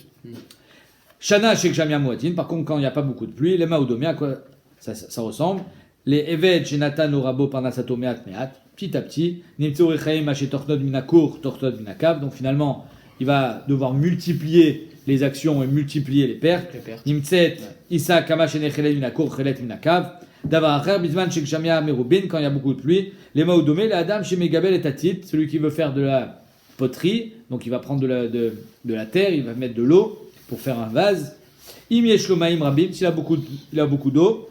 Shana Shek Jamia Moatin, par contre, quand il n'y a pas beaucoup de pluie, les Maoudomé, à quoi ça ressemble? Les Evet Shenatan Orabo Parnasato Meat Meat, petit à petit, Nimtsu Rechaim Ashe Tornod Minakur, Tornod Minakav. Donc finalement, il va devoir multiplier les actions et multiplier les pertes. Nimtset, Issa, Kamash, Nechelet, Minakur, Chelet, Minakav. Davar Acher, Bizman, Shek Shamia, Merubin, quand il y a beaucoup de pluie. Les Maoudomé, les Adam, chez Megabel et Tatit, celui qui veut faire de la poterie, donc il va prendre de la terre, il va mettre de l'eau pour faire un vase. Im Yeshlo Maïm Rabim, s'il a beaucoup d'eau,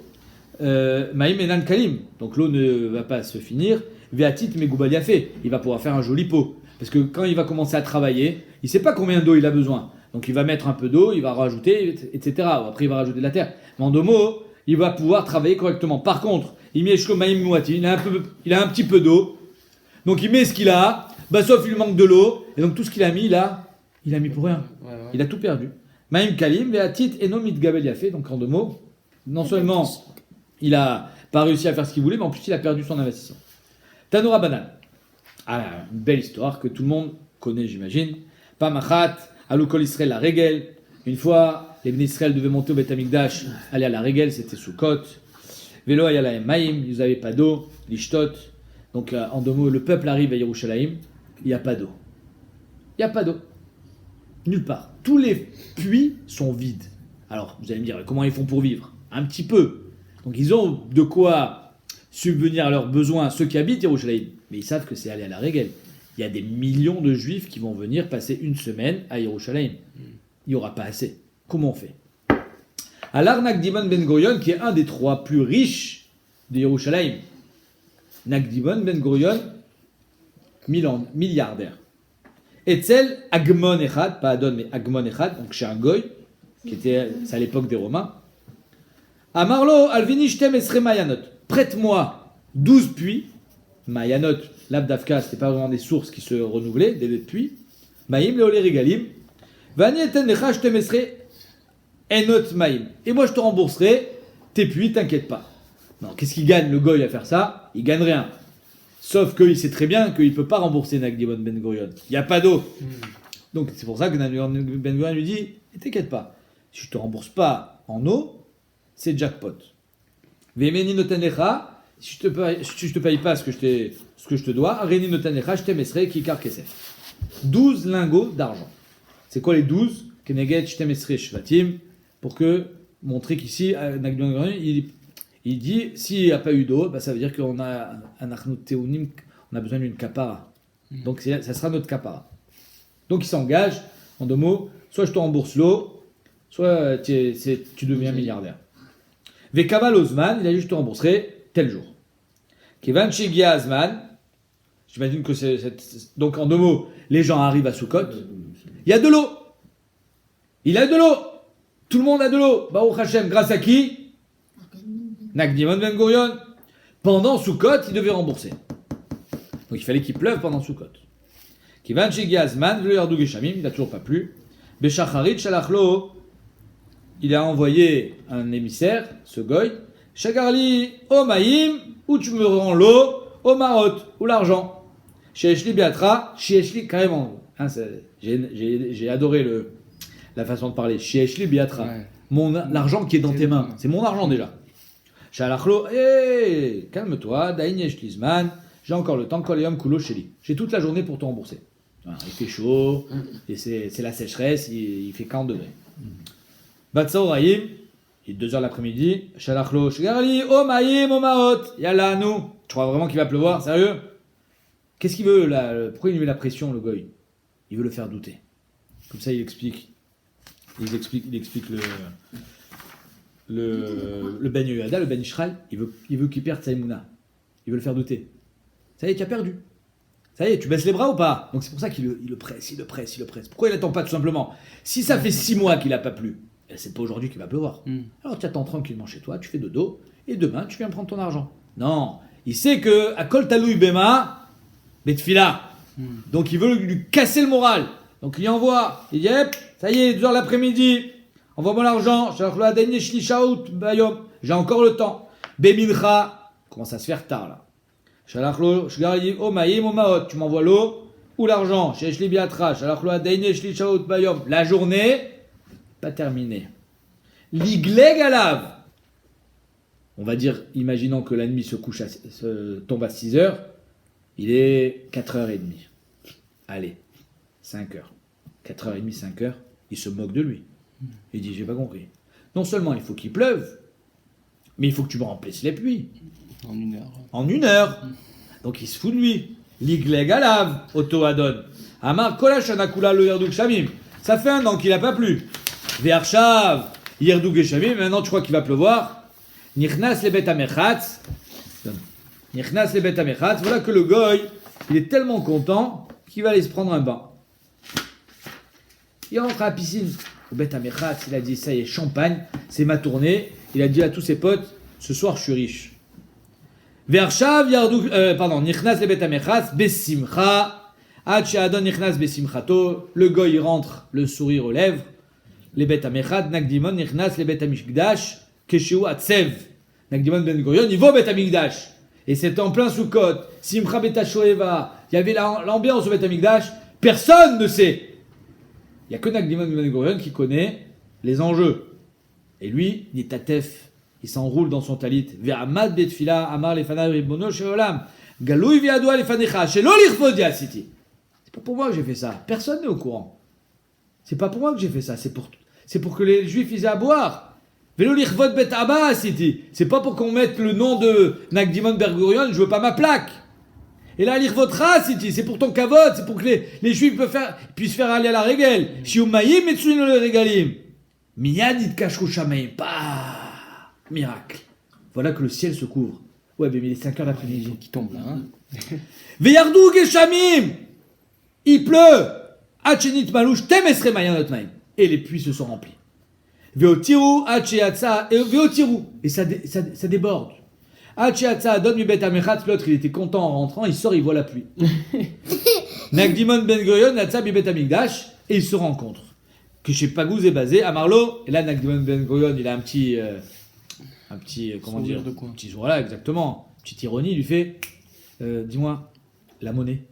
Maïm Enan Kalim, donc l'eau ne va pas se finir. Veatit, Megoubal Yafé, il va pouvoir faire un joli pot. Parce que quand il va commencer à travailler, il ne sait pas combien d'eau il a besoin. Donc il va mettre un peu d'eau, il va rajouter, etc. Après il va rajouter de la terre. Mais en 2 mots, il va pouvoir travailler correctement. Par contre, il a un petit peu d'eau. Donc il met ce qu'il a, sauf il lui manque de l'eau. Et donc tout ce qu'il a mis, il a mis pour rien. Il a tout perdu. Maïm Kalim, Veatit, Enomit Gabel Yafé. Donc en 2 mots, non seulement Il a pas réussi à faire ce qu'il voulait, mais en plus il a perdu son investissement. Tanoura Banan. Ah, une belle histoire que tout le monde connaît, j'imagine. Pamachat, Alukol Israël la Régel. Une fois, les Bnei Israël devaient monter au Beth Amikdash, aller à la Régel, c'était Sukkot. Vélo Ayala Maïm, ils n'avaient pas d'eau, l'Ishtot. Donc en deux mots, le peuple arrive à Yerushalayim, il n'y a pas d'eau. Il n'y a pas d'eau. Nulle part. Tous les puits sont vides. Alors, vous allez me dire, comment ils font pour vivre? Un petit peu. Donc ils ont de quoi subvenir à leurs besoins, ceux qui habitent Yerushalayim. Mais ils savent que c'est aller à la Régel. Il y a des millions de juifs qui vont venir passer une semaine à Yerushalayim. Il n'y aura pas assez. Comment on fait? Alors Nagdimon Ben Gurion, qui est un des 3 plus riches de Yerushalayim. Nagdimon Ben Gurion, milliardaire. Etzel Agmon Echad, pas Adon, mais Agmon Echad, donc chez un goy, qui était, c'est à l'époque des Romains. Amarlo Alvini Shtem Esre Mayanot, prête-moi 12 puits. Mayanot, l'Abdavka, c'était pas vraiment des sources qui se renouvelaient, des puits. Maïm Leolé Regalim. Vani Eten Lecha Shtem Esre Enot Maïm. Et moi je te rembourserai tes puits, t'inquiète pas. Non, qu'est-ce qu'il gagne le goy à faire ça? Il gagne rien. Sauf qu'il sait très bien qu'il ne peut pas rembourser Nagdimon Ben Gurion. Il n'y a pas d'eau. Donc c'est pour ça que Nagdimon Ben Gurion lui dit, t'inquiète pas, si je ne te rembourse pas en eau, c'est jackpot. Vemeni notanecha, si je ne te paye pas ce que je te dois, Reni notanecha, je t'emesserai kikar kesef. 12 lingots d'argent. C'est quoi les 12? Keneget shtemesre shvatim, pour que montrer qu'ici, Nagdimon Ben Gurion, il dit, s'il n'y a pas eu d'eau, bah, ça veut dire qu'on a un arnout théonim, on a besoin d'une kapara. Donc ça sera notre kapara. Donc il s'engage, en 2 mots, soit je te rembourse l'eau, soit tu deviens milliardaire. Vekabal Ozman, il a dit je te rembourserai tel jour. Kevan Shigia Azman, j'imagine que donc en 2 mots, les gens arrivent à Sukkot, il y a de l'eau. Il a de l'eau. Tout le monde a de l'eau. Baruch Hashem, grâce à qui? Nagdimon Ben Gurion. Pendant Sukkot, il devait rembourser. Donc il fallait qu'il pleuve pendant Sukkot. Kivan Shigia Azman, Velo Yardou Geshamim, il n'a toujours pas plu. Beshacharit Shalachlo, il a envoyé un émissaire, ce goy, Shagarli Omaïm, où tu me rends l'eau, au Marot, ou l'argent. Shieshli Beatra, Shieshli, carrément. Hein, j'ai adoré la façon de parler. Shieshli Beatra. Ouais. L'argent qui est dans tes mains. C'est mon argent déjà. Shalachlo, calme-toi, Daïnesh Lizman, j'ai encore le temps, Koléum Kulo Sheli. J'ai toute la journée pour te rembourser. Alors, il fait chaud, et c'est la sécheresse, il fait 40 degrés. Batsao Raïm, il est 2h l'après-midi, Shalachlo, Shgarli, Omaïm, Omaot, Yalla, nous. Tu crois vraiment qu'il va pleuvoir, sérieux? Qu'est-ce qu'il veut là? Pourquoi il lui met la pression, le goy? Il veut le faire douter. Comme ça, il explique le Ben Yoyada, le Ben Ishraï, il veut qu'il perde sa émouna. Il veut le faire douter. Ça y est, tu as perdu. Ça y est, tu baisses les bras ou pas? Donc c'est pour ça qu'il le presse. Pourquoi il n'attend pas tout simplement? Si ça fait 6 mois qu'il n'a pas plu, c'est pas aujourd'hui qu'il va pleuvoir. Alors tu attends tranquillement chez toi, tu fais dodo, et demain tu viens prendre ton argent. Non, il sait que à Kol Talou Bema, Betfila. Donc il veut lui casser le moral. Donc il envoie, il dit, ça y est, 2h l'après-midi, envoie-moi l'argent, j'ai encore le temps. Bemincha, commence à se faire tard là. Tu m'envoies l'eau ou l'argent. La journée, pas terminée. L'igleg alav. On va dire, imaginons que la nuit tombe à 6h, il est 4h30. Allez, 5h. 4h30, 5h, il se moque de lui. Il dit, j'ai pas compris. Non seulement il faut qu'il pleuve, mais il faut que tu me remplisses les puits. En 1 heure. En 1 heure. Donc il se fout de lui. L'igleg alav, Otto Adon. Amar kolash anakula lo yerduk shamim. Ça fait 1 an qu'il n'a pas plu. Ve'arshav, yerduk shamim. Maintenant tu crois qu'il va pleuvoir. Nichnas le bet amechatz. Nichnas le bet amechatz. Voilà que le goy, il est tellement content qu'il va aller se prendre un bain. Il rentre à la piscine. Au bet amechatz, il a dit ça y est, champagne, c'est ma tournée. Il a dit à tous ses potes, ce soir je suis riche. Ve'arshav yarduk, nichnas le bet amechatz besimcha. Ad she'adon nichnas besimchato. Le goy il rentre, le sourire aux lèvres. Les bet amechatz nagdimon nichnas le bet amishkdash keshu atsev. Nagdimon Ben Gurion, il va au Beth Amikdash. Et c'était en plein Sukkot. Simcha Beta Shoeva. Il y avait l'ambiance au Beth Amikdash. Personne ne sait. Il n'y a que Nagdimon Ben Gurion qui connaît les enjeux. Et lui, Nitatef, il s'enroule dans son talit. Ve'amad betfila amar lefanav ribono sheolam. Galoui viadoua lefanecha. Shelo lirfod yasiti. C'est pas pour moi que j'ai fait ça. Personne n'est au courant. C'est pas pour moi que j'ai fait ça. C'est pour que les Juifs ils aient à boire. Velo lirfod bet abba city. C'est pas pour qu'on mette le nom de Nagdimon Ben Gurion. Je veux pas ma plaque. Et là, lirvodra city. C'est pour ton kavod. C'est pour que les Juifs puissent faire aller à la régale. Shiumayim metsuino le regalim. Miyad itkashru shamayim. Bah, miracle. Voilà que le ciel se couvre. Ouais, mais il est 5h l'après-midi. Qui tombe là. Hein. Veyardou geshamim. Il pleut. Hachenit malouche temesre mayanot maim. Et les puits se sont remplis. Veotiru hachéatsa. Et veotiru. Et ça déborde. Hachéatsa adon mi bet amechat. L'autre, il était content en rentrant. Il sort, il voit la pluie. Nagdimon Ben Gurion, Natsa mi bet amigdash. Et ils se rencontrent. Que chez Pagouz est basé à Marlo. Et là, Nagdimon Ben Gurion, il a un petit comment dire, de quoi. petit voilà, exactement. Petite ironie, il lui fait dis-moi, la monnaie.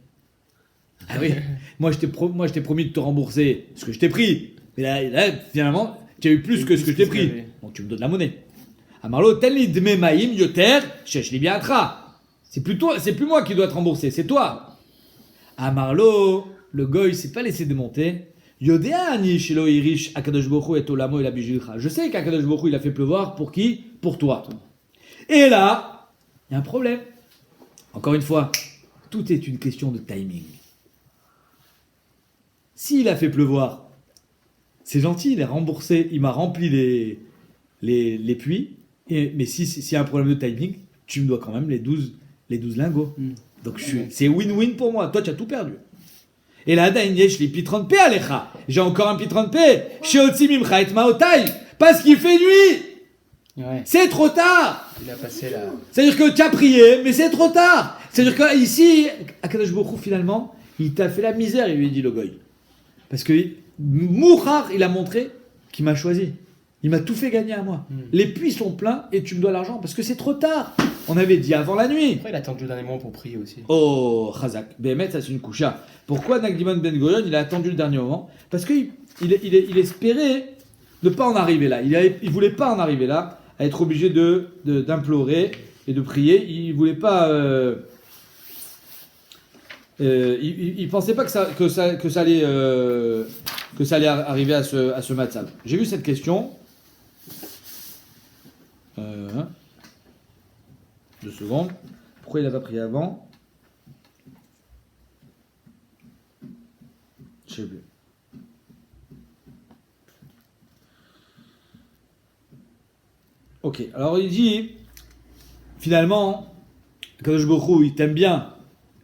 Ah oui, moi je t'ai promis de te rembourser ce que je t'ai pris. Mais là finalement, tu as eu plus que ce que je t'ai pris. Donc tu me donnes la monnaie. Amarlo, tenli dme maïm yoter, cherche li biatra. C'est plus moi qui dois te rembourser, c'est toi. Amarlo, le goy s'est pas laissé démonter. Yodéani shelo irish akadosh bochu et olamo el abijilcha. Je sais qu'Akadosh bochu il a fait pleuvoir pour qui? Pour toi. Et là, il y a un problème. Encore une fois, tout est une question de timing. S'il a fait pleuvoir, c'est gentil, il est remboursé, il m'a rempli les puits, mais s'il y a un problème de timing, tu me dois quand même les 12 lingots. Donc c'est win-win pour moi, toi tu as tout perdu. Et là, les pitron P alecha. J'ai encore un pitron P. Sheotzi mimcha et maotai. Parce qu'il fait nuit. Ouais. C'est trop tard. Il a passé là. C'est-à-dire que tu as prié, mais c'est trop tard. C'est-à-dire qu'ici, Akadosh Baruch Hu, finalement, il t'a fait la misère, il lui dit le goy. Parce que Mouchar, il a montré qu'il m'a choisi. Il m'a tout fait gagner à moi. Les puits sont pleins et tu me dois l'argent parce que c'est trop tard. On avait dit avant la nuit. Après, il a attendu le dernier moment pour prier aussi. Oh, Chazak. Bémet, ça c'est une coucha. Pourquoi Nagdimon Ben Gurion, il a attendu le dernier moment? Parce qu'il espérait ne pas en arriver là. Il voulait pas en arriver là, à être obligé d'implorer et de prier. Il voulait pas. Il pensait pas que ça allait arriver à ce matzal. J'ai vu cette question. 2 secondes. Pourquoi il n'a pas prié avant? Je sais plus. Ok, alors il dit, finalement, Kadosh Baruch Hu, il t'aime bien.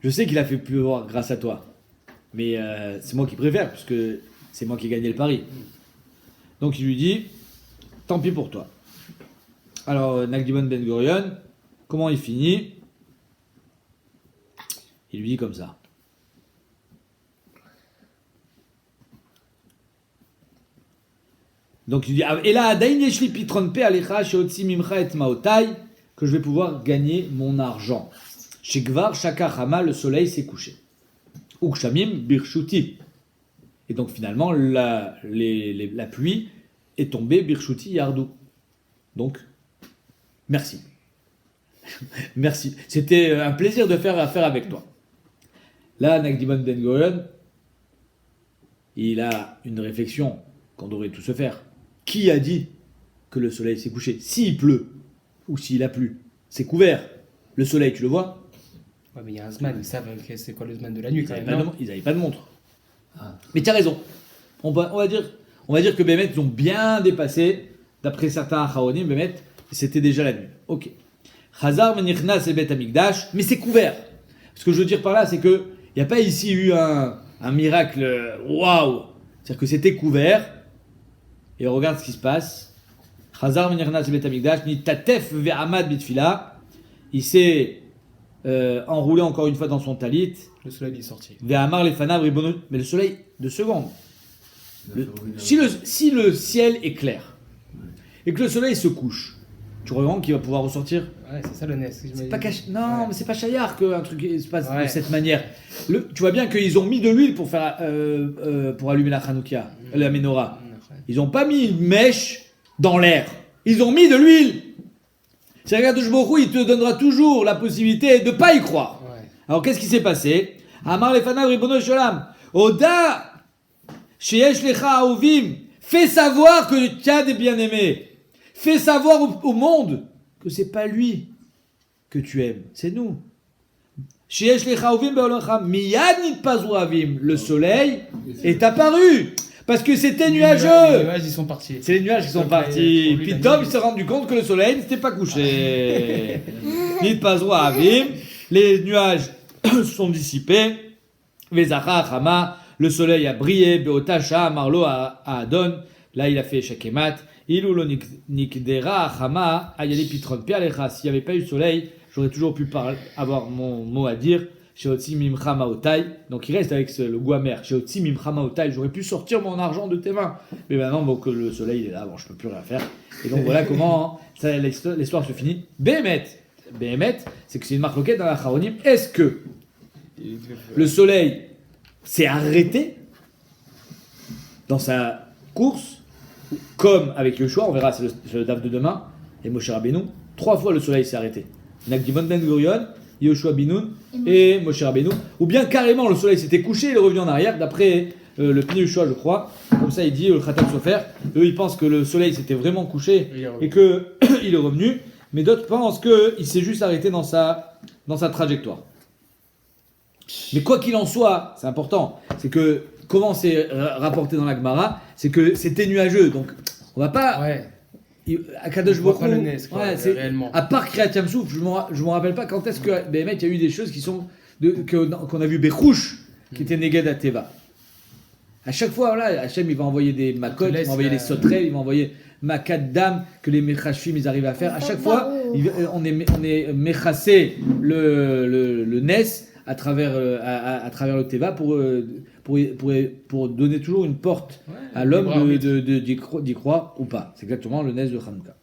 Je sais qu'il a fait pleuvoir grâce à toi. Mais c'est moi qui préfère, puisque c'est moi qui ai gagné le pari. Donc il lui dit, tant pis pour toi. Alors Nagdimon Ben Gurion, comment il finit? Il lui dit comme ça. Donc il dit, et là, que je vais pouvoir gagner mon argent. Chez Gvar, Shaka Hama, le soleil s'est couché. Ukshamim Birshuti. Et donc finalement, la pluie est tombée Birshuti Yardou. Donc, merci. Merci. C'était un plaisir de faire affaire avec toi. Là, Nagdimon Ben Gurion, il a une réflexion qu'on devrait tous se faire. Qui a dit que le soleil s'est couché? S'il pleut, ou s'il a plu, c'est couvert. Le soleil, tu le vois? Ouais, mais il y a un Zman, ils savent c'est quoi le Zman de la nuit quand même. Ils n'avaient pas de montre. Mais tu as raison. On va dire que Bémet, ils ont bien dépassé, d'après certains Acharonim, Bémet, c'était déjà la nuit. Ok. Chazar Menichnas et Bet Amigdash, mais c'est couvert. Ce que je veux dire par là, c'est qu'il n'y a pas ici eu un miracle waouh. C'est-à-dire que c'était couvert. Et regarde ce qui se passe. Chazar Menichnas et Bet Amigdash, ni Tatef Ve'amad Bitfila. Il s'est enroulé encore une fois dans son talit. Le soleil est sorti. Ve'amar lefanav ribono. Mais le soleil, 2 secondes. Si le ciel est clair et que le soleil se couche, Tu crois vraiment qu'il va pouvoir ressortir? Ouais, c'est ça le NES. C'est pas non, Ouais. mais c'est pas Chayar qu'un truc se passe de Ouais. cette manière. Tu vois bien qu'ils ont mis de l'huile pour faire pour allumer la Hanouka, la menorah. Ils ont pas mis une mèche dans l'air. Ils ont mis de l'huile. C'est regarde Baruch Hu, il te donnera toujours la possibilité de pas y croire. Ouais. Alors qu'est-ce qui s'est passé? Amar lefanav ribono sholam. Oda sheyesh lecha ahovim. Fais savoir que tu as des bien-aimés. Fais savoir au monde que c'est pas lui que tu aimes, c'est nous. Sheyesh lecha ahovim be'olamcha miyad nitpazu avim. Le soleil est apparu parce que c'était nuageux. Les nuages, ils sont partis. C'est les nuages qui sont Donc, partis. pour lui, Puis la Tom, nuit. il s'est rendu compte que le soleil n'était pas couché. Nitpazu avim. Les nuages sont dissipés. Vezacha Chama. Le soleil a brillé. Beotasha Marlo à Adon. Là, il a fait Shekemat. Ilulo Nikdera Chama. Ayali Pitron Pialecha. S'il n'y avait pas eu le soleil, j'aurais toujours pu avoir mon mot à dire. Sheotzi Mimcha Maotai. Donc il reste avec le goût amer. Sheotzi Mimcha Maotai. J'aurais pu sortir mon argent de tes mains. Mais maintenant, bon, que le soleil il est là, bon, je peux plus rien faire. Et donc voilà comment l'histoire se finit. Behemet, c'est que c'est une marque loquette dans la Charonim. Est-ce que le soleil s'est arrêté dans sa course, comme avec Yoshua, on verra, c'est le DAF de demain, et Moshe Rabbeinu, 3 fois le soleil s'est arrêté. Nagdimon Ben Gurion, Yoshua Binoun et Moshe Rabbeinu, ou bien carrément le soleil s'était couché, il est revenu en arrière, d'après le Pnei Yoshua, je crois, comme ça il dit, le Khatam Sofer, eux ils pensent que le soleil s'était vraiment couché et qu'il est revenu, mais d'autres pensent qu'il s'est juste arrêté dans sa trajectoire. Mais quoi qu'il en soit, c'est important, c'est que comment c'est rapporté dans la Gemara, c'est que c'était nuageux, donc on va pas... Ouais. Akadosh On voit Baruch pas Hu, le NES, quoi, réellement. à part Kriyat Yamsouf, je me rappelle pas quand est-ce que Béhémet, il y a eu des choses qui sont qu'on a vu Bechouch qui était Neged à Teva. À chaque fois, là, Hachem il va envoyer des makot, il va envoyer des sauterelles, il va envoyer makat d'âme que les mechashvim ils arrivent à faire. À chaque fois, on est mechassé le Nes à travers le Teva pour donner toujours une porte à l'homme d'y croire ou pas. C'est exactement le Nes de Hanouka.